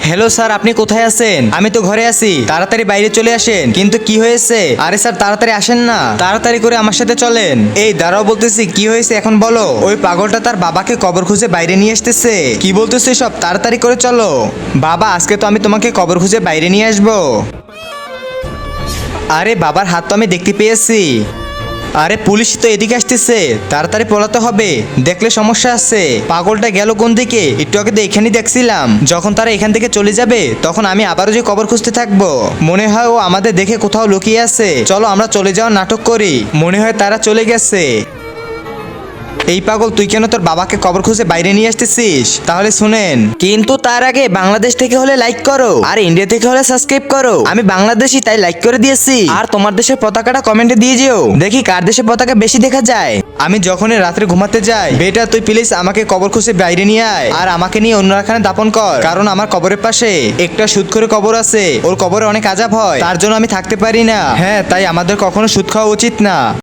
Hello sir, আপনি কোথায় আছেন? আমি তো ঘরে আছি, তাড়াতাড়ি বাইরে চলে আসেন। কিন্তু কি হয়েছে? আরে স্যার তাড়াতাড়ি আসেন না, তাড়াতাড়ি করে আমার সাথে চলেন। এই দাঁড়াও বলতেছি, কি হয়েছে এখন বলো। ওই পাগলটা তার বাবাকে কবর খুঁজে বাইরে নিয়ে আসতেছে। কি বলতেছে সব, তাড়াতাড়ি করে চলো। বাবা, আজকে তো আমি তোমাকে কবর খুঁজে বাইরে নিয়ে আসবো। আরে বাবার হাত তো আমি দেখতে পেয়েছি। আরে পুলিশ তো এদিকে আসতেছে, তাড়াতাড়ি পলাতে হবে, দেখলে সমস্যা আছে। পাগলটা গেল কোন দিকে? একটু আগে তো এখানেই দেখছিলাম। যখন তারা এখান থেকে চলে যাবে তখন আমি আবারও যে কবর খুঁজতে থাকবো। মনে হয় ও আমাদের দেখে কোথাও লুকিয়ে আছে। চলো আমরা চলে যাওয়ার নাটক করি। মনে হয় তারা চলে গেছে। এই পাগল, তুই কেন তোর বাবাকে কবর খুঁজে বাইরে নিয়ে আসতেছিস? তাহলে শুনেন, কিন্তু তার আগে বাংলাদেশ থেকে হলে লাইক করো, আর ইন্ডিয়া থেকে হলে সাবস্ক্রাইব করো। আমি বাংলাদেশি তাই লাইক করে দিয়েছি। আর তোমার দেশের পতাকাটা কমেন্টে দিয়ে যেও, দেখি কার দেশের পতাকা বেশি দেখা যায়। আমি যখনই রাত্রে ঘুমাতে যাই, বেটা তুই প্লিজ আমাকে কবর খুঁজে বাইরে নিয়ে আয়, আর আমাকে নিয়ে অন্য এখানে দাপন কর। কারণ আমার কবরের পাশে একটা সুদখোরের কবর আছে, ওর কবরে অনেক আযাব হয়, তার জন্য আমি থাকতে পারি না। হ্যাঁ, তাই আমাদের কখনো সুদ খাওয়া উচিত না।